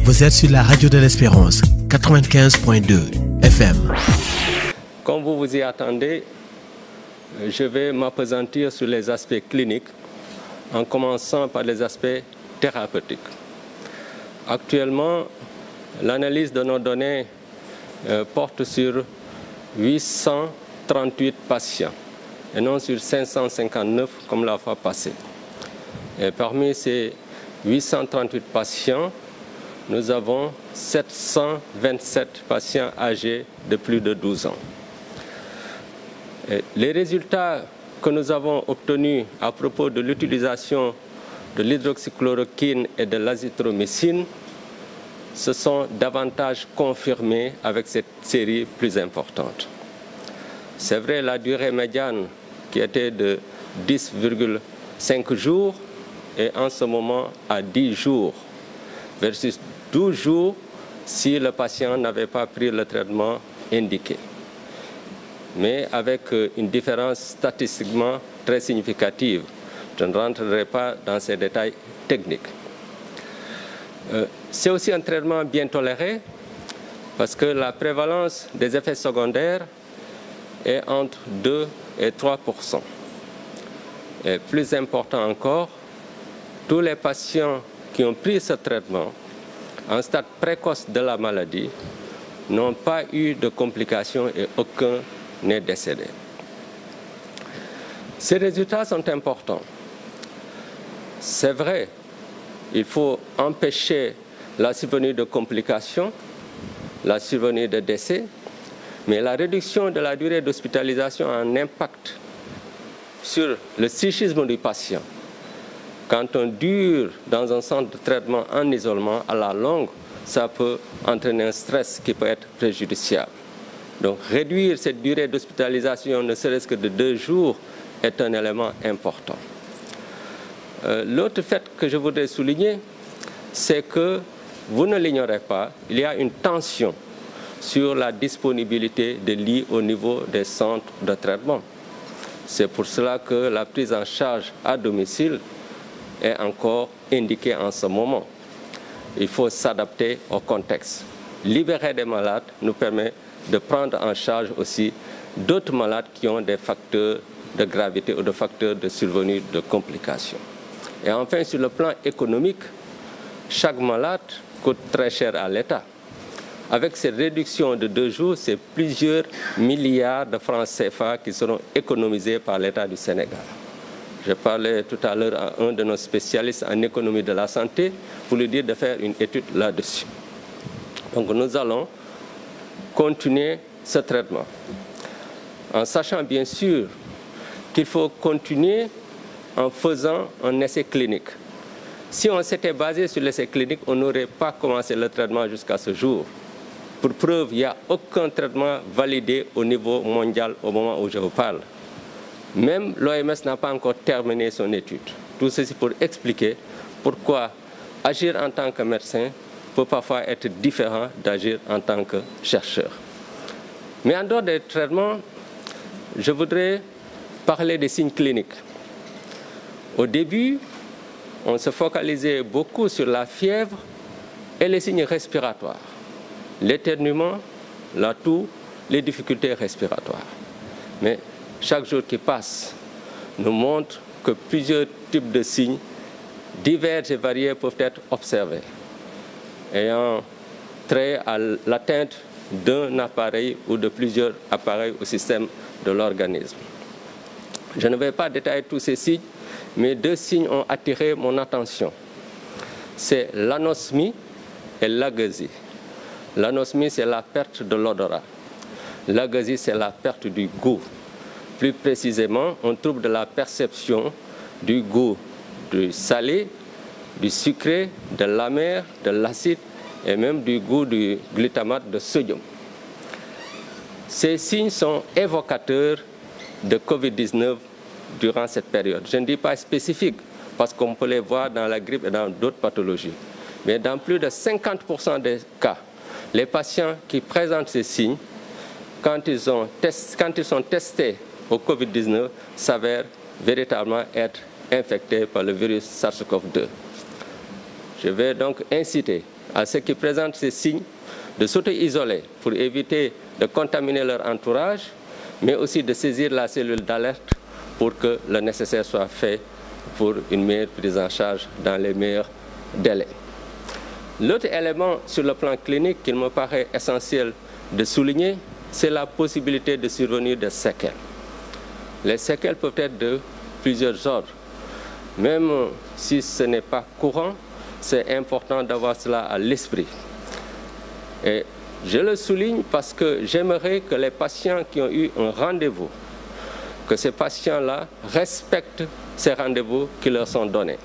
Vous êtes sur la radio de l'Espérance, 95.2 FM. Comme vous vous y attendez, je vais m'appesantir sur les aspects cliniques, en commençant par les aspects thérapeutiques. Actuellement, l'analyse de nos données porte sur 838 patients et non sur 559 comme la fois passée. Et parmi ces 838 patients, nous avons 727 patients âgés de plus de 12 ans. Et les résultats que nous avons obtenus à propos de l'utilisation de l'hydroxychloroquine et de l'azithromycine se sont davantage confirmés avec cette série plus importante. C'est vrai, la durée médiane qui était de 10,5 jours est en ce moment à 10 jours versus 12 jours si le patient n'avait pas pris le traitement indiqué. Mais avec une différence statistiquement très significative. Je ne rentrerai pas dans ces détails techniques. C'est aussi un traitement bien toléré parce que la prévalence des effets secondaires est entre 2 et 3%. Et plus important encore, tous les patients qui ont pris ce traitement en stade précoce de la maladie n'ont pas eu de complications et aucun n'est décédé. Ces résultats sont importants. C'est vrai, il faut empêcher la survenue de complications, la survenue de décès, mais la réduction de la durée d'hospitalisation a un impact sur le psychisme du patient. Quand on dure dans un centre de traitement en isolement, à la longue, ça peut entraîner un stress qui peut être préjudiciable. Donc réduire cette durée d'hospitalisation, ne serait-ce que de 2 jours, est un élément important. L'autre fait que je voudrais souligner, c'est que, vous ne l'ignorez pas, il y a une tension sur la disponibilité de lits au niveau des centres de traitement. C'est pour cela que la prise en charge à domicile est encore indiquée en ce moment. Il faut s'adapter au contexte. Libérer des malades nous permet de prendre en charge aussi d'autres malades qui ont des facteurs de gravité ou des facteurs de survenue de complications. Et enfin, sur le plan économique, chaque malade coûte très cher à l'État. Avec cette réduction de 2 jours, c'est plusieurs milliards de francs CFA qui seront économisés par l'État du Sénégal. Je parlais tout à l'heure à un de nos spécialistes en économie de la santé pour lui dire de faire une étude là-dessus. Donc nous allons continuer ce traitement, en sachant bien sûr qu'il faut continuer en faisant un essai clinique. Si on s'était basé sur l'essai clinique, on n'aurait pas commencé le traitement jusqu'à ce jour. Pour preuve, il n'y a aucun traitement validé au niveau mondial au moment où je vous parle. Même l'OMS n'a pas encore terminé son étude. Tout ceci pour expliquer pourquoi agir en tant que médecin peut parfois être différent d'agir en tant que chercheur. Mais en dehors des traitements, je voudrais parler des signes cliniques. Au début, on se focalisait beaucoup sur la fièvre et les signes respiratoires. L'éternuement, la toux, les difficultés respiratoires. Mais chaque jour qui passe nous montre que plusieurs types de signes divers et variés peuvent être observés, ayant trait à l'atteinte d'un appareil ou de plusieurs appareils au système de l'organisme. Je ne vais pas détailler tous ces signes, mais 2 signes ont attiré mon attention. C'est l'anosmie et l'ageusie. L'anosmie, c'est la perte de l'odorat. L'ageusie, c'est la perte du goût. Plus précisément, un trouble de la perception du goût du salé, du sucré, de l'amer, de l'acide et même du goût du glutamate de sodium. Ces signes sont évocateurs de Covid-19 durant cette période. Je ne dis pas spécifique parce qu'on peut les voir dans la grippe et dans d'autres pathologies. Mais dans plus de 50% des cas, les patients qui présentent ces signes, quand ils sont testés au Covid-19, s'avèrent véritablement être infectés par le virus SARS-CoV-2. Je vais donc inciter à ceux qui présentent ces signes de s'auto-isoler pour éviter de contaminer leur entourage, mais aussi de saisir la cellule d'alerte pour que le nécessaire soit fait pour une meilleure prise en charge dans les meilleurs délais. L'autre élément sur le plan clinique qu'il me paraît essentiel de souligner, c'est la possibilité de survenir de séquelles. Les séquelles peuvent être de plusieurs ordres. Même si ce n'est pas courant, c'est important d'avoir cela à l'esprit. Et je le souligne parce que j'aimerais que les patients qui ont eu un rendez-vous, que ces patients-là respectent ces rendez-vous qui leur sont donnés.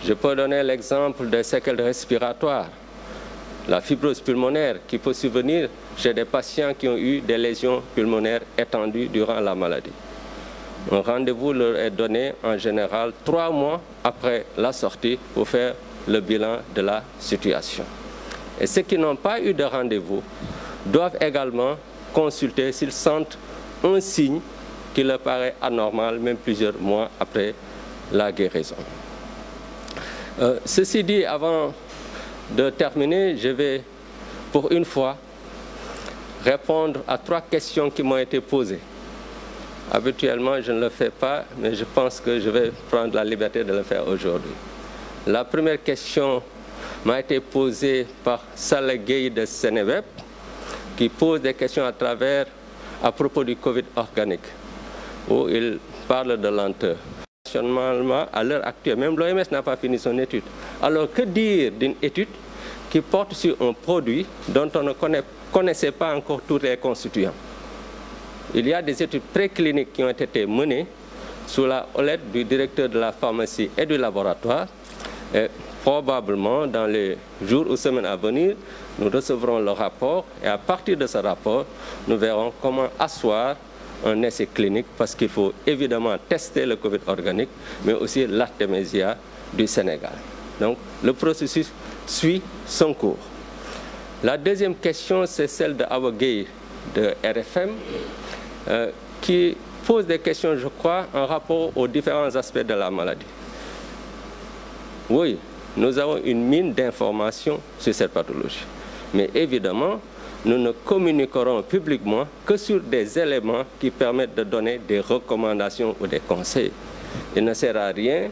Je peux donner l'exemple des séquelles respiratoires, la fibrose pulmonaire qui peut survenir chez des patients qui ont eu des lésions pulmonaires étendues durant la maladie. Un rendez-vous leur est donné en général 3 mois après la sortie pour faire le bilan de la situation. Et ceux qui n'ont pas eu de rendez-vous doivent également consulter s'ils sentent un signe qui leur paraît anormal, même plusieurs mois après la guérison. Ceci dit, avant de terminer, je vais pour une fois répondre à 3 questions qui m'ont été posées. Habituellement, je ne le fais pas, mais je pense que je vais prendre la liberté de le faire aujourd'hui. La première question m'a été posée par Saleh Gueye de Seneweb, qui pose des questions à propos du Covid organique, où il parle de lenteur. À l'heure actuelle, même l'OMS n'a pas fini son étude. Alors que dire d'une étude qui porte sur un produit dont on ne connaissait pas encore tous les constituants? Il y a des études précliniques qui ont été menées sous la houlette du directeur de la pharmacie et du laboratoire. Et probablement, dans les jours ou semaines à venir, nous recevrons le rapport et à partir de ce rapport, nous verrons comment asseoir un essai clinique parce qu'il faut évidemment tester le Covid organique, mais aussi l'artémisia du Sénégal. Donc, le processus suit son cours. La deuxième question, c'est celle de Awa Gueye de RFM, qui pose des questions, je crois, en rapport aux différents aspects de la maladie. Oui, nous avons une mine d'informations sur cette pathologie. Mais évidemment, nous ne communiquerons publiquement que sur des éléments qui permettent de donner des recommandations ou des conseils. Il ne sert à rien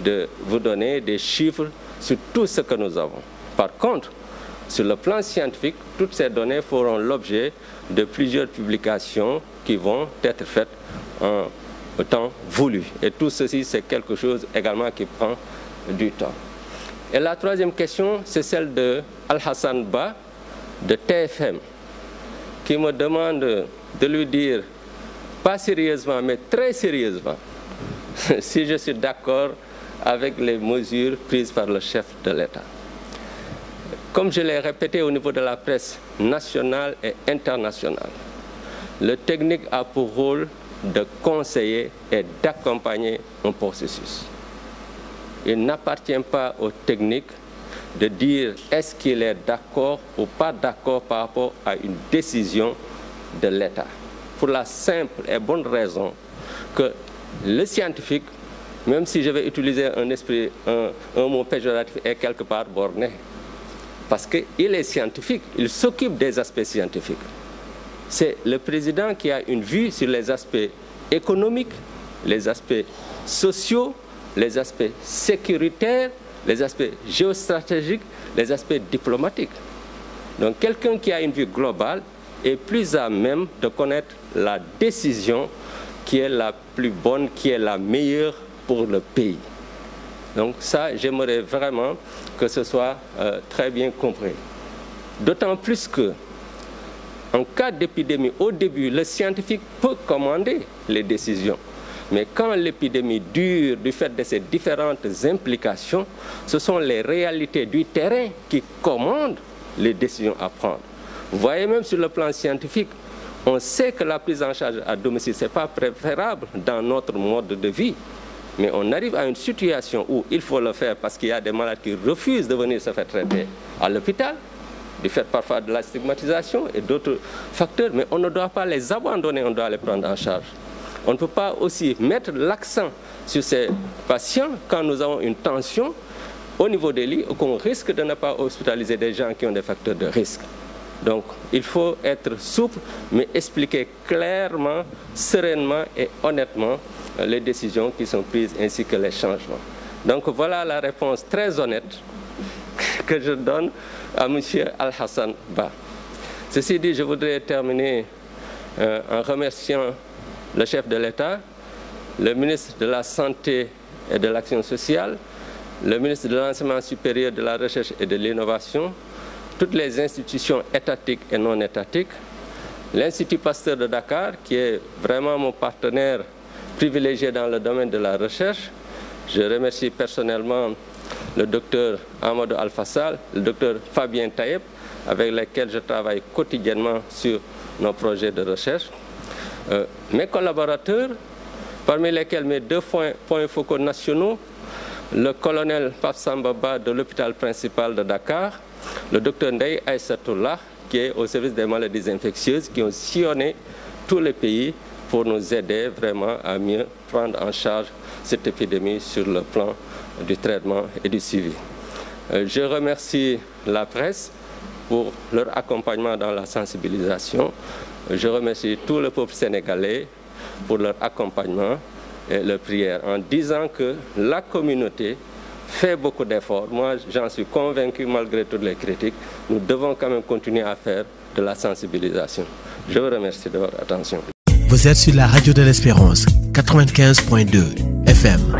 de vous donner des chiffres sur tout ce que nous avons. Par contre, sur le plan scientifique, toutes ces données feront l'objet de plusieurs publications qui vont être faites en temps voulu. Et tout ceci, c'est quelque chose également qui prend du temps. Et la troisième question, c'est celle de Al-Hassan Ba de TFM, qui me demande de lui dire, pas sérieusement, mais très sérieusement, si je suis d'accord avec les mesures prises par le chef de l'État. Comme je l'ai répété au niveau de la presse nationale et internationale, le technique a pour rôle de conseiller et d'accompagner un processus. Il n'appartient pas aux techniques de dire est-ce qu'il est d'accord ou pas d'accord par rapport à une décision de l'État. Pour la simple et bonne raison que le scientifique, même si je vais utiliser un mot péjoratif, est quelque part borné. Parce qu'il est scientifique, il s'occupe des aspects scientifiques. C'est le président qui a une vue sur les aspects économiques, les aspects sociaux, les aspects sécuritaires, les aspects géostratégiques, les aspects diplomatiques. Donc quelqu'un qui a une vue globale est plus à même de connaître la décision qui est la plus bonne, qui est la meilleure pour le pays. Donc ça, j'aimerais vraiment que ce soit très bien compris. D'autant plus que, en cas d'épidémie, au début, le scientifique peut commander les décisions. Mais quand l'épidémie dure du fait de ces différentes implications, ce sont les réalités du terrain qui commandent les décisions à prendre. Vous voyez, même sur le plan scientifique, on sait que la prise en charge à domicile, ce n'est pas préférable dans notre mode de vie. Mais on arrive à une situation où il faut le faire parce qu'il y a des malades qui refusent de venir se faire traiter à l'hôpital, du fait parfois de la stigmatisation et d'autres facteurs, mais on ne doit pas les abandonner, on doit les prendre en charge. On ne peut pas aussi mettre l'accent sur ces patients quand nous avons une tension au niveau des lits, qu'on risque de ne pas hospitaliser des gens qui ont des facteurs de risque. Donc, il faut être souple, mais expliquer clairement, sereinement et honnêtement les décisions qui sont prises ainsi que les changements. Donc, voilà la réponse très honnête que je donne à M. Al-Hassan Ba. Ceci dit, je voudrais terminer en remerciant le chef de l'État, le ministre de la Santé et de l'Action sociale, le ministre de l'Enseignement supérieur, de la Recherche et de l'Innovation, toutes les institutions étatiques et non étatiques, l'Institut Pasteur de Dakar, qui est vraiment mon partenaire privilégié dans le domaine de la recherche. Je remercie personnellement le docteur Amadou Al-Fassal, le docteur Fabien Taïeb, avec lesquels je travaille quotidiennement sur nos projets de recherche. Mes collaborateurs, parmi lesquels mes deux points focaux nationaux, le colonel Pape Samba Ba de l'hôpital principal de Dakar, le docteur Ndeye Aïssatoullah, qui est au service des maladies infectieuses, qui ont sillonné tous les pays pour nous aider vraiment à mieux prendre en charge cette épidémie sur le plan du traitement et du suivi. Je remercie la presse pour leur accompagnement dans la sensibilisation. Je remercie tout le peuple sénégalais pour leur accompagnement et leur prière, en disant que la communauté fait beaucoup d'efforts. Moi, j'en suis convaincu, malgré toutes les critiques, nous devons quand même continuer à faire de la sensibilisation. Je vous remercie de votre attention. Vous êtes sur la radio de l'Espérance, 95.2 FM.